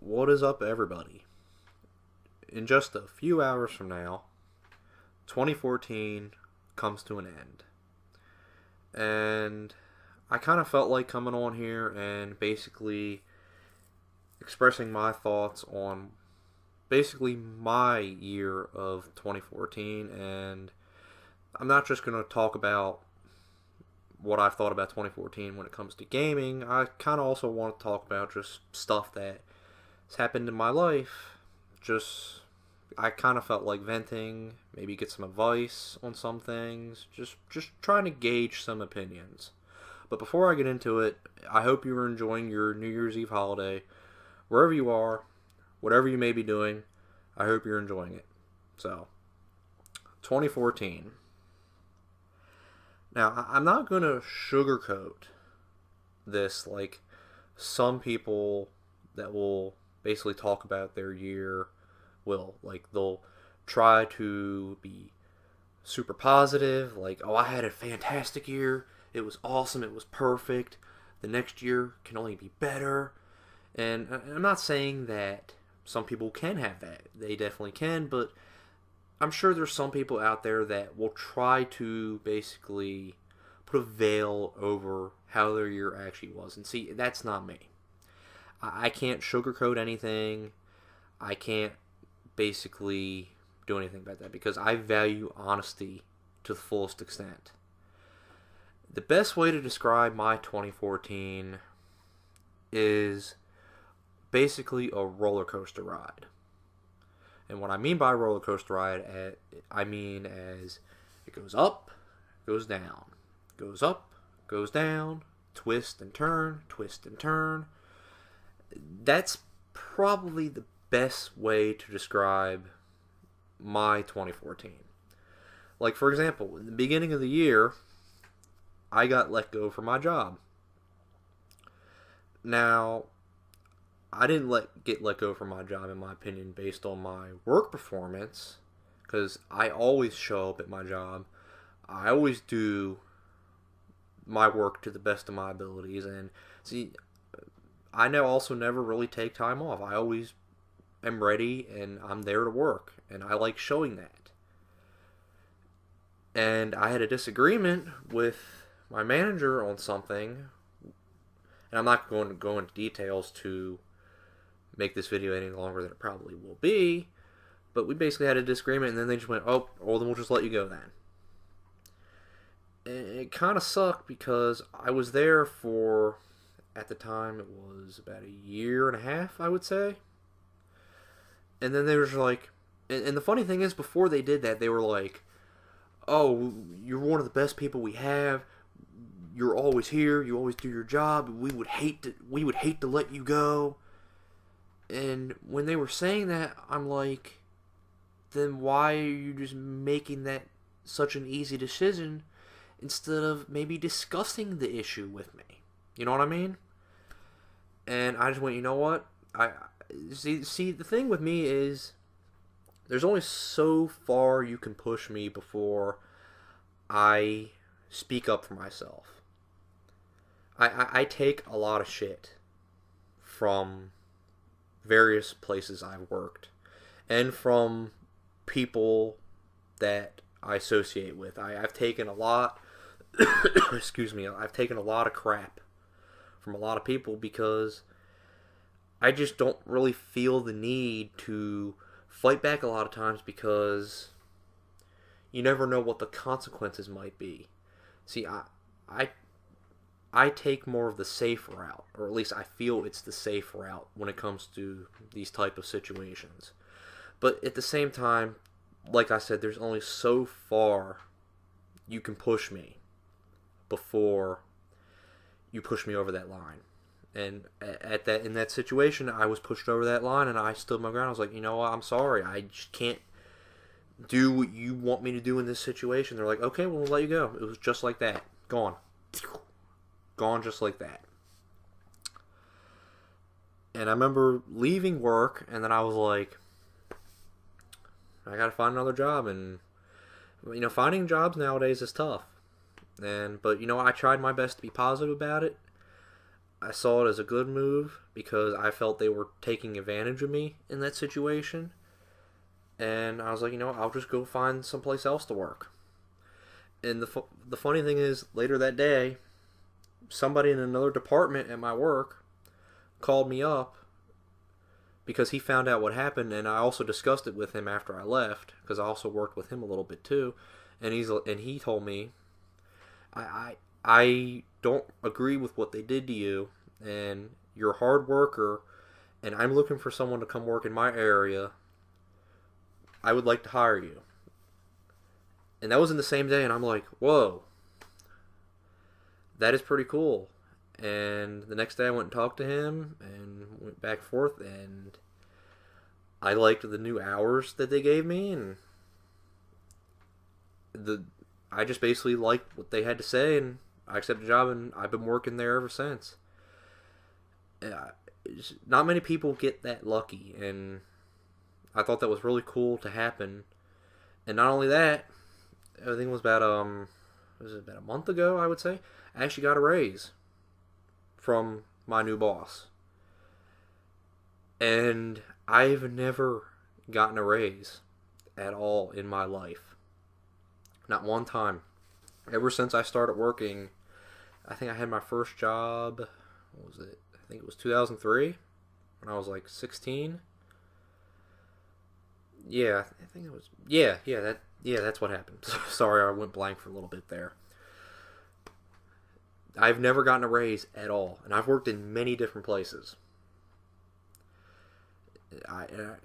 What is up, everybody? In just a few hours from now, 2014 comes to an end. And I kind of felt like coming on here and basically expressing my thoughts on basically my year of 2014. And I'm not just going to talk about what I've thought about 2014 when it comes to gaming. I kind of also want to talk about just stuff that has happened in my life. I kind of felt like venting, maybe get some advice on some things, just trying to gauge some opinions. But before I get into it, I hope you are enjoying your New Year's Eve holiday. Wherever you are, whatever you may be doing, I hope you're enjoying it. So, 2014. Now, I'm not going to sugarcoat this like some people that will basically talk about their year will. Like, they'll try to be super positive, like, oh, I had a fantastic year, it was awesome, it was perfect, the next year can only be better. And I'm not saying that some people can have that. They definitely can, but I'm sure there's some people out there that will try to basically put a veil over how their year actually was. And see, that's not me. I can't sugarcoat anything. I can't basically do anything about that because I value honesty to the fullest extent. The best way to describe my 2014 is basically a roller coaster ride. And what I mean by roller coaster ride, I mean as it goes up, goes down, goes up, goes down, twist and turn, twist and turn. That's probably the best way to describe my 2014. Like, for example, in the beginning of the year, I got let go from my job. Now, I didn't get let go from my job, in my opinion, based on my work performance, because I always show up at my job. I always do my work to the best of my abilities, and see, I now also never really take time off. I always am ready, and I'm there to work, and I like showing that. And I had a disagreement with my manager on something, and I'm not going to go into details to make this video any longer than it probably will be, but we basically had a disagreement, and then they just went, oh, well, then we'll just let you go then. And it kind of sucked because I was there for, at the time, it was about a year and a half, I would say. And then they were just like, and the funny thing is, before they did that, they were like, oh, you're one of the best people we have, you're always here, you always do your job, we would hate to let you go. And when they were saying that, I'm like, then why are you just making that such an easy decision instead of maybe discussing the issue with me? You know what I mean? And I just went, you know what? I see. The thing with me is, there's only so far you can push me before I speak up for myself. I take a lot of shit from various places I've worked and from people that I associate with. I've taken a lot excuse me, I've taken a lot of crap from a lot of people because I just don't really feel the need to fight back a lot of times because you never know what the consequences might be. See, I take more of the safe route, or at least I feel it's the safe route when it comes to these type of situations. But at the same time, like I said, there's only so far you can push me before you push me over that line. And in that situation, I was pushed over that line, and I stood my ground. I was like, you know what, I'm sorry, I just can't do what you want me to do in this situation. They're like, okay, well, we'll let you go. It was just like that. Gone. Gone just like that. And I remember leaving work, and then I was like, I gotta find another job. And finding jobs nowadays is tough. But I tried my best to be positive about it. I saw it as a good move because I felt they were taking advantage of me in that situation. And I was like, I'll just go find someplace else to work. And the funny thing is, later that day, somebody in another department at my work called me up because he found out what happened, and I also discussed it with him after I left because I also worked with him a little bit too. And he told me, I don't agree with what they did to you, and you're a hard worker, and I'm looking for someone to come work in my area. I would like to hire you. And that was in the same day, and I'm like, whoa, that is pretty cool. And the next day I went and talked to him and went back and forth, and I liked the new hours that they gave me, and I just basically liked what they had to say, and I accepted the job, and I've been working there ever since. Not many people get that lucky, and I thought that was really cool to happen. And not only that, I think it was about about a month ago, I would say, I actually got a raise from my new boss. And I've never gotten a raise at all in my life. Not one time. Ever since I started working, I think I had my first job, what was it? I think it was 2003, when I was like 16. Yeah, I think it was, that's what happened. Sorry, I went blank for a little bit there. I've never gotten a raise at all, and I've worked in many different places.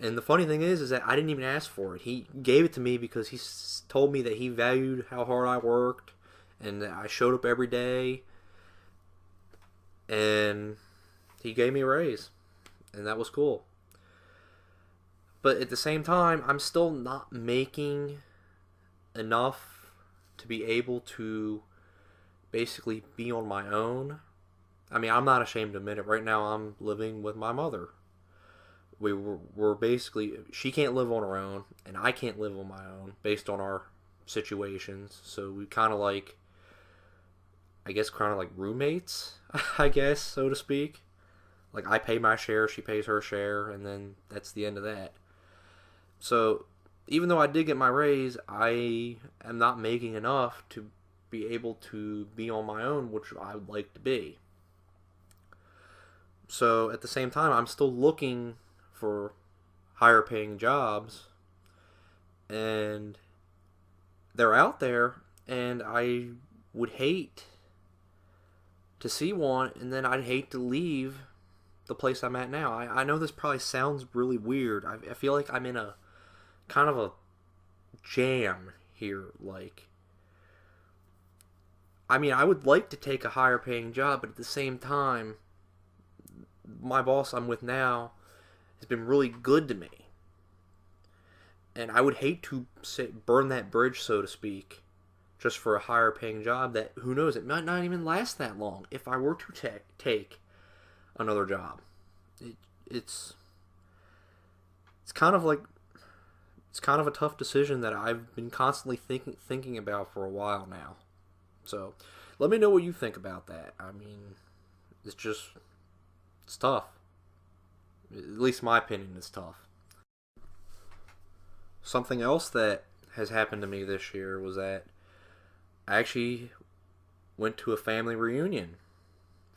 And the funny thing is that I didn't even ask for it. He gave it to me because he told me that he valued how hard I worked, and that I showed up every day, and he gave me a raise, and that was cool. But at the same time, I'm still not making enough to be able to basically be on my own. I mean, I'm not ashamed to admit it. Right now, I'm living with my mother. We're basically, she can't live on her own, and I can't live on my own based on our situations. So we kind of like, I guess, kind of like roommates, I guess, so to speak. Like, I pay my share, she pays her share, and then that's the end of that. So, even though I did get my raise, I am not making enough to be able to be on my own, which I would like to be. So, at the same time, I'm still looking for higher paying jobs, and they're out there, and I would hate to see one, and then I'd hate to leave the place I'm at now. I know this probably sounds really weird. I feel like I'm in a kind of a jam here. Like, I mean, I would like to take a higher paying job, but at the same time, my boss I'm with now has been really good to me. And I would hate to burn that bridge, so to speak, just for a higher paying job that, who knows, it might not even last that long if I were to take another job. It's kind of like, it's kind of a tough decision that I've been constantly thinking about for a while now. So let me know what you think about that. I mean, it's tough. At least my opinion is tough. Something else that has happened to me this year was that I actually went to a family reunion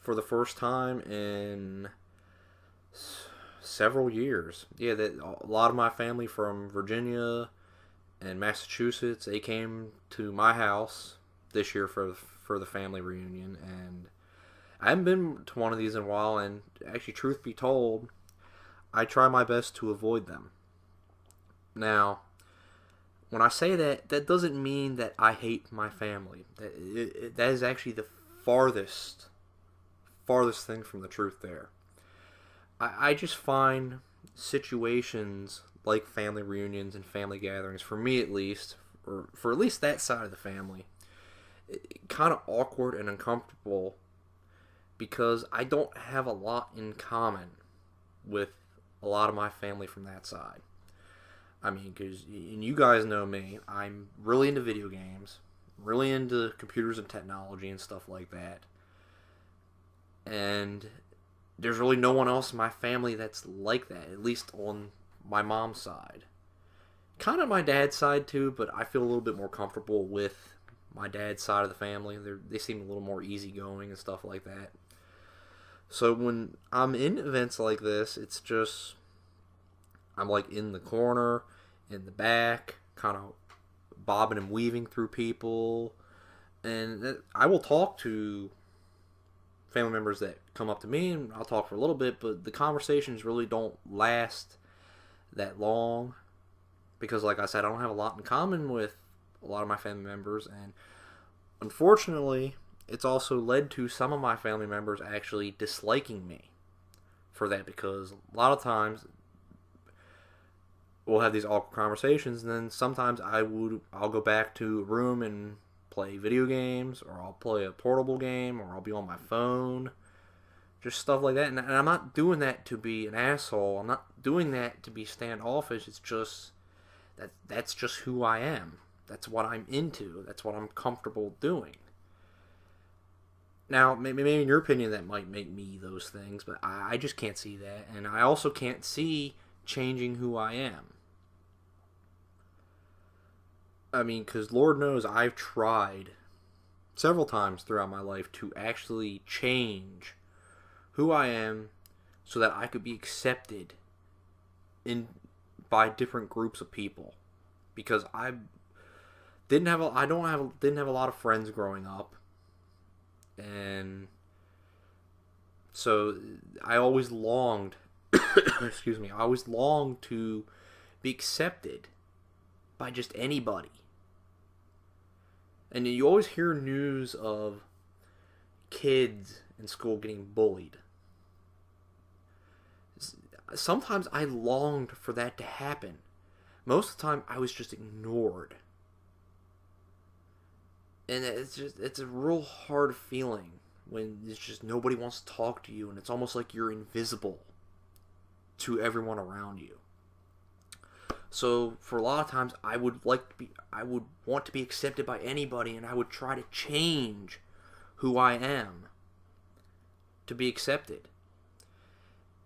for the first time in several years. Yeah, that a lot of my family from Virginia and Massachusetts, they came to my house this year for the family reunion, and I haven't been to one of these in a while, and actually, truth be told, I try my best to avoid them. Now, when I say that, that doesn't mean that I hate my family. That is actually the farthest thing from the truth there. I just find situations like family reunions and family gatherings, for me at least, or for at least that side of the family, kind of awkward and uncomfortable because I don't have a lot in common with a lot of my family from that side. I mean, because, and you guys know me, I'm really into video games, really into computers and technology and stuff like that. And there's really no one else in my family that's like that, at least on my mom's side. Kind of my dad's side too, but I feel a little bit more comfortable with my dad's side of the family. They seem a little more easygoing and stuff like that. So when I'm in events like this, it's just I'm like in the corner, in the back, kind of bobbing and weaving through people, and I will talk to family members that come up to me, and I'll talk for a little bit, but the conversations really don't last that long because, like I said, I don't have a lot in common with a lot of my family members, and unfortunately, it's also led to some of my family members actually disliking me for that, because a lot of times we'll have these awkward conversations, and then sometimes I'll go back to a room and play video games, or I'll play a portable game, or I'll be on my phone, just stuff like that. And I'm not doing that to be an asshole. I'm not doing that to be standoffish. It's just that's just who I am. That's what I'm into. That's what I'm comfortable doing. Now, maybe in your opinion that might make me those things, but I just can't see that. And I also can't see changing who I am. I mean, because Lord knows I've tried several times throughout my life to actually change who I am so that I could be accepted by different groups of people. Because I didn't have a lot of friends growing up, and so I always longed excuse me, I always longed to be accepted by just anybody. And you always hear news of kids in school getting bullied. Sometimes I longed for that to happen. Most of the time I was just ignored. And it's a real hard feeling when it's just nobody wants to talk to you, and it's almost like you're invisible to everyone around you. So for a lot of times I would want to be accepted by anybody, and I would try to change who I am to be accepted.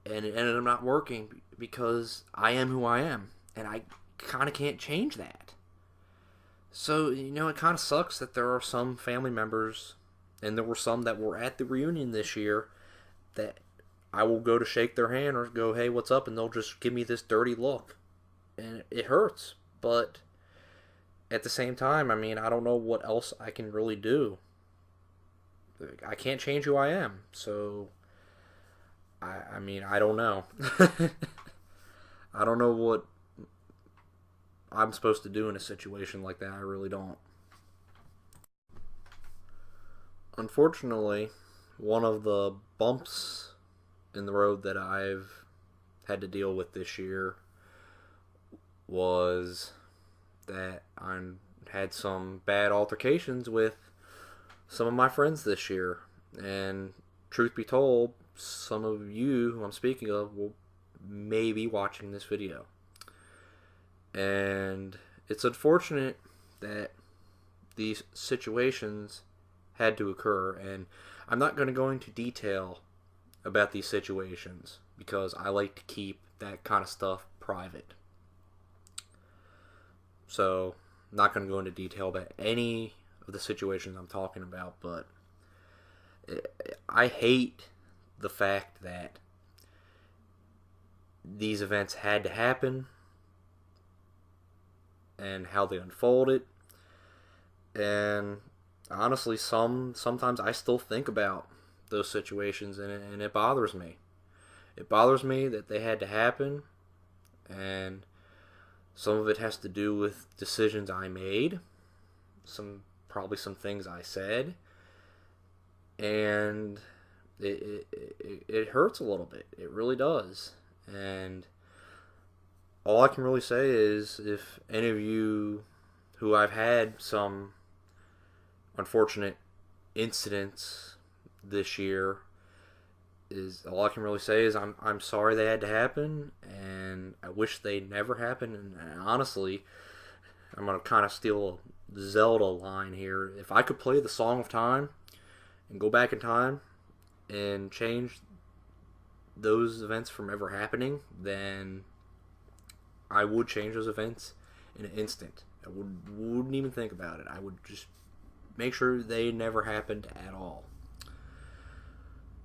And it ended up not working because I am who I am, and I kind of can't change that. So, it kind of sucks that there are some family members, and there were some that were at the reunion this year, that I will go to shake their hand or go, hey, what's up? And they'll just give me this dirty look. And it hurts. But at the same time, I mean, I don't know what else I can really do. I can't change who I am. So, I mean, I don't know. I don't know what I'm supposed to do in a situation like that. I really don't. Unfortunately, one of the bumps in the road that I've had to deal with this year was that I had some bad altercations with some of my friends this year. And truth be told, some of you who I'm speaking of will may be watching this video. And it's unfortunate that these situations had to occur, and I'm not going to go into detail about these situations because I like to keep that kind of stuff private. So, I'm not going to go into detail about any of the situations I'm talking about, but I hate the fact that these events had to happen and how they unfolded. And honestly, sometimes I still think about those situations, and it bothers me. It bothers me that they had to happen, and some of it has to do with decisions I made, probably some things I said, and it hurts a little bit. It really does. And all I can really say is, if any of you who I've had some unfortunate incidents this year, all I can really say is I'm sorry they had to happen, and I wish they never happened. And honestly, I'm gonna kind of steal a Zelda line here. If I could play the Song of Time and go back in time, and change those events from ever happening, then I would change those events in an instant. I wouldn't even think about it. I would just make sure they never happened at all.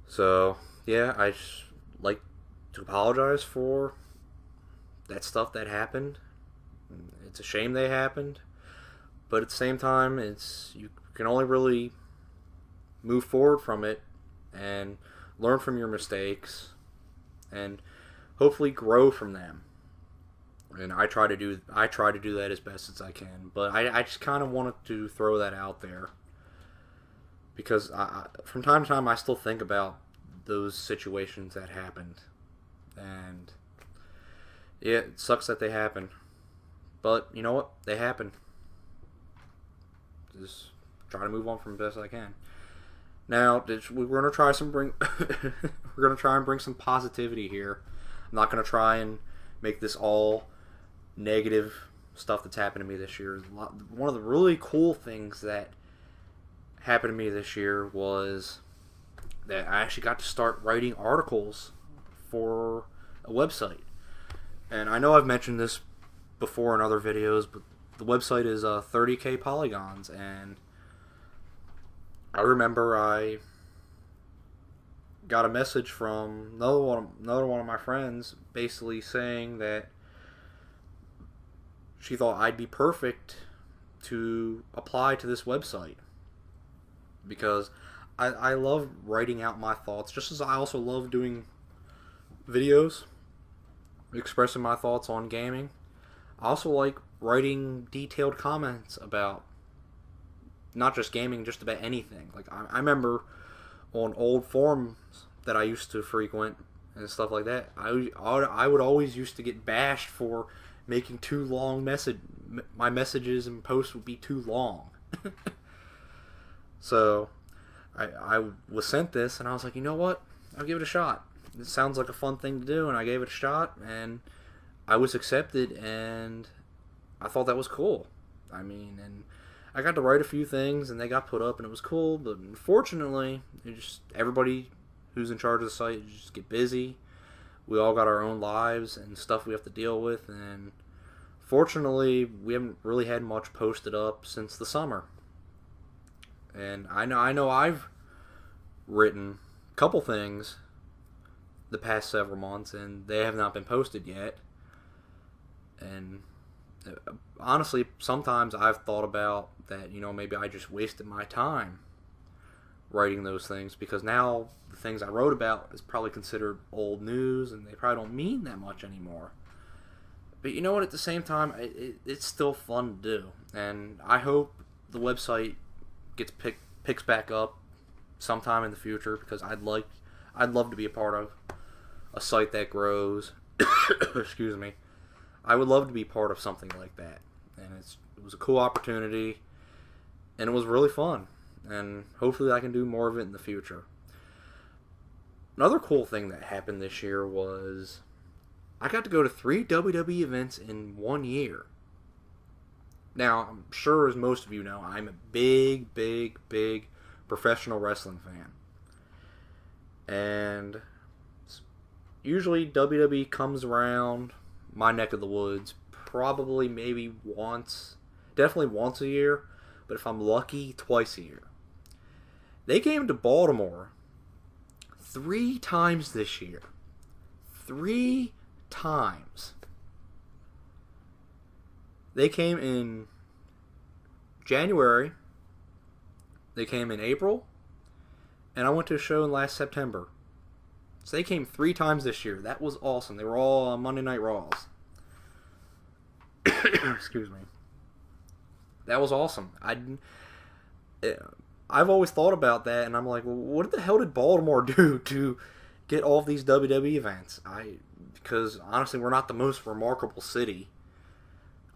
So, yeah, I just like to apologize for that stuff that happened. It's a shame they happened, but at the same time, you can only really move forward from it and learn from your mistakes and hopefully grow from them. And I try to do that as best as I can. But I just kind of wanted to throw that out there because from time to time I still think about those situations that happened, and yeah, it sucks that they happened. But you know what? They happened. Just try to move on from the best I can. Now, we're gonna try we're gonna try and bring some positivity here. I'm not gonna try and make this all negative stuff that's happened to me this year. One of the really cool things that happened to me this year was that I actually got to start writing articles for a website. And I know I've mentioned this before in other videos, but the website is 30K Polygons, and I remember I got a message from another one of my friends basically saying that she thought I'd be perfect to apply to this website because I love writing out my thoughts, just as I also love doing videos expressing my thoughts on gaming. I also like writing detailed comments about not just gaming, just about anything. Like I remember on old forums that I used to frequent and stuff like that, I would always used to get bashed for making too long my messages and posts would be too long. So I was sent this and I was like, you know what? I'll give it a shot. It sounds like a fun thing to do, and I gave it a shot, and I was accepted, and I thought that was cool. I mean, and I got to write a few things, and they got put up, and it was cool, but unfortunately, everybody who's in charge of the site just get busy. We all got our own lives and stuff we have to deal with, and fortunately, we haven't really had much posted up since the summer. And I know I've written a couple things the past several months, and they have not been posted yet. And honestly, sometimes I've thought about that, maybe I just wasted my time writing those things, because now the things I wrote about is probably considered old news, and they probably don't mean that much anymore. But you know what, at the same time, it's still fun to do. And I hope the website picks back up sometime in the future, because I'd love to be a part of a site that grows. Excuse me. I would love to be part of something like that. And it was a cool opportunity, and it was really fun. And hopefully I can do more of it in the future. Another cool thing that happened this year was I got to go to 3 WWE events in 1 year. Now, I'm sure as most of you know, I'm a big, big, big professional wrestling fan. And usually WWE comes around my neck of the woods probably maybe definitely once a year, but if I'm lucky, twice a year. They came to Baltimore 3 times this year. 3 times. They came in January, they came in April, and I went to a show in last September. So they came 3 times this year. That was awesome. They were all on Monday Night Raws. Excuse me. That was awesome. I've always thought about that, and I'm like, well, what the hell did Baltimore do to get all of these WWE events? Because honestly, we're not the most remarkable city,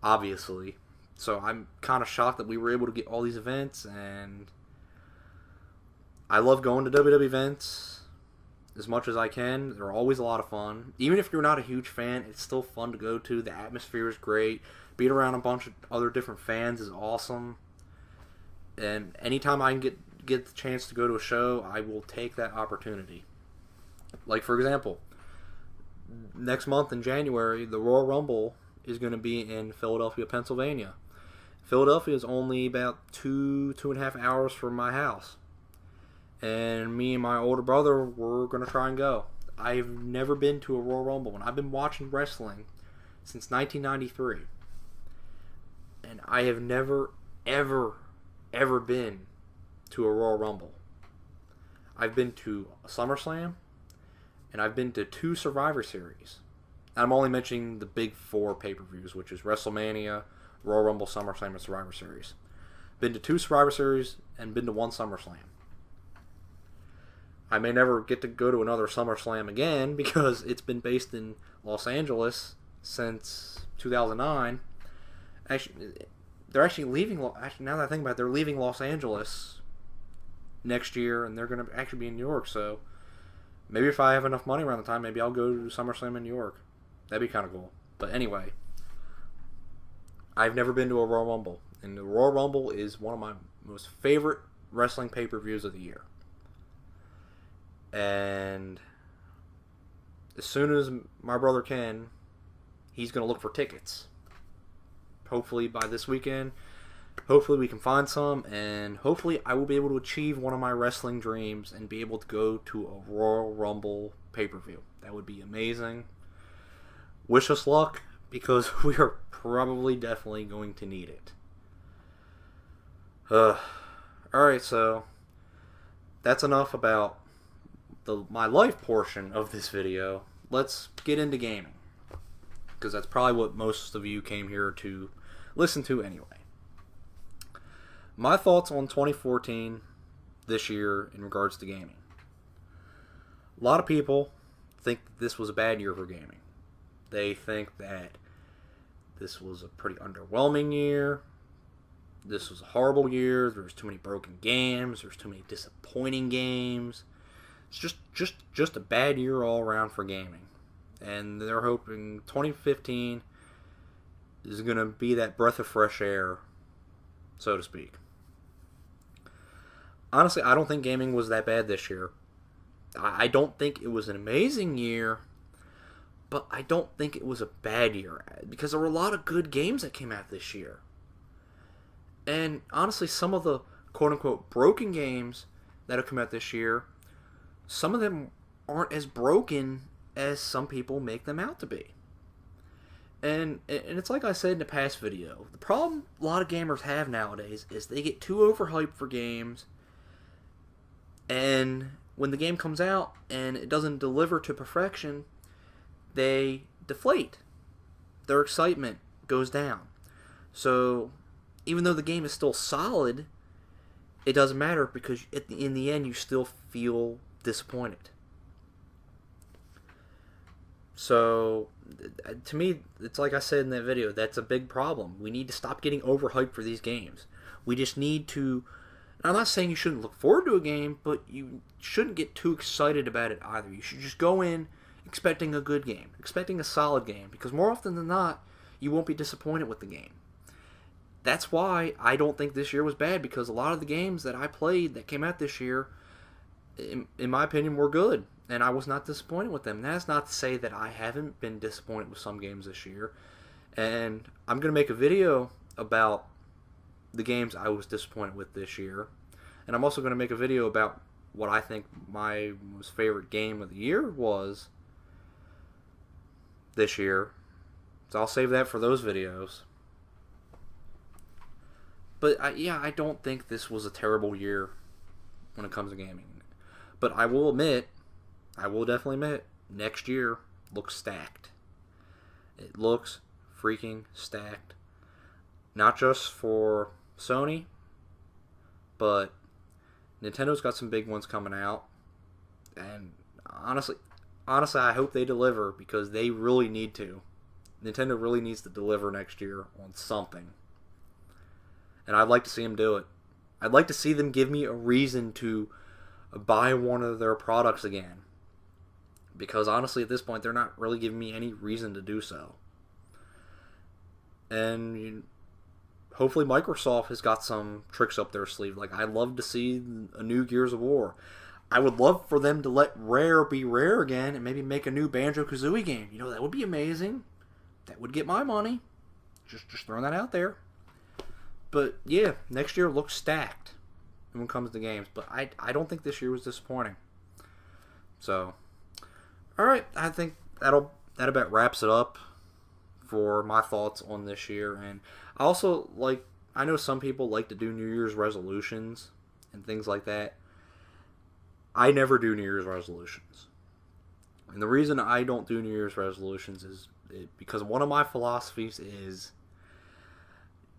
obviously. So I'm kind of shocked that we were able to get all these events, and I love going to WWE events as much as I can. They're always a lot of fun. Even if you're not a huge fan, it's still fun to go to. The atmosphere is great. Being around a bunch of other different fans is awesome. And anytime I can get the chance to go to a show, I will take that opportunity. Like, for example, next month in January, the Royal Rumble is going to be in Philadelphia, Pennsylvania. Philadelphia is only about 2.5 hours from my house. And me and my older brother, we're going to try and go. I've never been to a Royal Rumble, and I've been watching wrestling since 1993. And I have never, ever, ever been to a Royal Rumble. I've been to a SummerSlam, and I've been to 2 Survivor Series. I'm only mentioning the big 4 pay-per-views, which is WrestleMania, Royal Rumble, SummerSlam, and Survivor Series. Been to 2 Survivor Series, and been to 1 SummerSlam. I may never get to go to another SummerSlam again because it's been based in Los Angeles since 2009. Actually, they're actually leaving. Actually, now that I think about it, they're leaving Los Angeles next year, and they're going to actually be in New York. So maybe if I have enough money around the time, maybe I'll go to SummerSlam in New York. That'd be kind of cool. But anyway, I've never been to a Royal Rumble, and the Royal Rumble is one of my most favorite wrestling pay-per-views of the year. And as soon as my brother can, he's going to look for tickets. Hopefully by this weekend, hopefully we can find some, and hopefully I will be able to achieve one of my wrestling dreams and be able to go to a Royal Rumble pay-per-view. That would be amazing. Wish us luck, because we are probably definitely going to need it. Alright, so that's enough about my life portion of this video. Let's get into gaming, because that's probably what most of you came here to listen to anyway. My thoughts on 2014 this year in regards to gaming. A lot of people think that this was a bad year for gaming. They think that this was a pretty underwhelming year. This was a horrible year. There's too many broken games. There's too many disappointing games. It's just a bad year all around for gaming. And they're hoping 2015 is going to be that breath of fresh air, so to speak. Honestly, I don't think gaming was that bad this year. I don't think it was an amazing year, but I don't think it was a bad year, because there were a lot of good games that came out this year. And honestly, some of the quote-unquote broken games that have come out this year, some of them aren't as broken as some people make them out to be. And it's like I said in the past video, the problem a lot of gamers have nowadays is they get too overhyped for games, and when the game comes out and it doesn't deliver to perfection, they deflate. Their excitement goes down. So even though the game is still solid, it doesn't matter, because in the end you still feel disappointed. So to me, it's like I said in that video, that's a big problem. We need to stop getting overhyped for these games. We just need to, I'm not saying you shouldn't look forward to a game, but you shouldn't get too excited about it either. You should just go in expecting a good game, expecting a solid game, because more often than not, you won't be disappointed with the game. That's why I don't think this year was bad, because a lot of the games that I played that came out this year, in my opinion, were good, and I was not disappointed with them. That's not to say that I haven't been disappointed with some games this year, and I'm going to make a video about the games I was disappointed with this year, and I'm also going to make a video about what I think my most favorite game of the year was this year, so I'll save that for those videos. But I don't think this was a terrible year when it comes to gaming. But I will definitely admit, next year looks stacked. It looks freaking stacked. Not just for Sony, but Nintendo's got some big ones coming out. And honestly, I hope they deliver, because they really need to. Nintendo really needs to deliver next year on something. And I'd like to see them do it. I'd like to see them give me a reason to buy one of their products again. Because honestly, at this point, they're not really giving me any reason to do so. And hopefully Microsoft has got some tricks up their sleeve. Like, I'd love to see a new Gears of War. I would love for them to let Rare be Rare again and maybe make a new Banjo-Kazooie game. You know, that would be amazing. That would get my money. Just throwing that out there. But, yeah, next year looks stacked when it comes to games. But I don't think this year was disappointing. So, alright, I think that about wraps it up for my thoughts on this year. And I also I know some people like to do New Year's resolutions and things like that. I never do New Year's resolutions. And the reason I don't do New Year's resolutions is because one of my philosophies is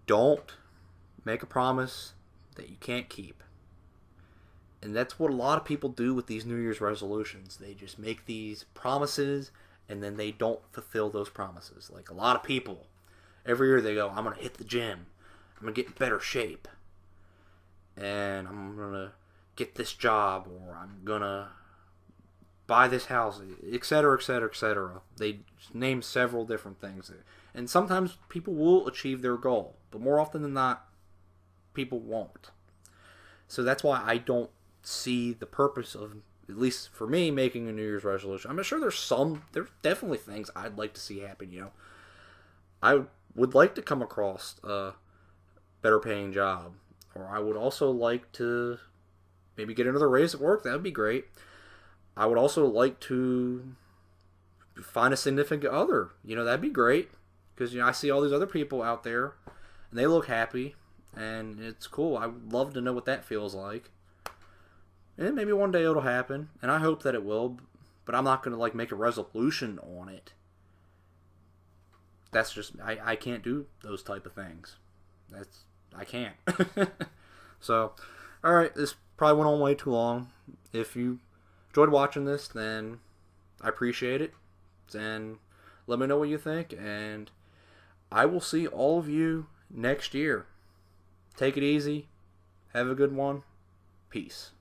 don't make a promise that you can't keep. And that's what a lot of people do with these New Year's resolutions. They just make these promises and then they don't fulfill those promises. Like a lot of people, every year they go, I'm going to hit the gym. I'm going to get in better shape. And I'm going to get this job, or I'm going to buy this house, etc., etc., etc. They name several different things. And sometimes people will achieve their goal, but more often than not, people won't. So that's why I don't see the purpose of, at least for me, making a New Year's resolution. I'm sure there's definitely things I'd like to see happen, you know. I would like to come across a better paying job, or I would also like to maybe get another raise at work. That would be great. I would also like to find a significant other. You know, that'd be great. Because, you know, I see all these other people out there, and they look happy, and it's cool. I would love to know what that feels like. And maybe one day it'll happen, and I hope that it will, but I'm not going to, make a resolution on it. That's just, I can't do those type of things. I can't. So, alright, this probably went on way too long. If you enjoyed watching this, then I appreciate it. And let me know what you think, and I will see all of you next year. Take it easy. Have a good one. Peace.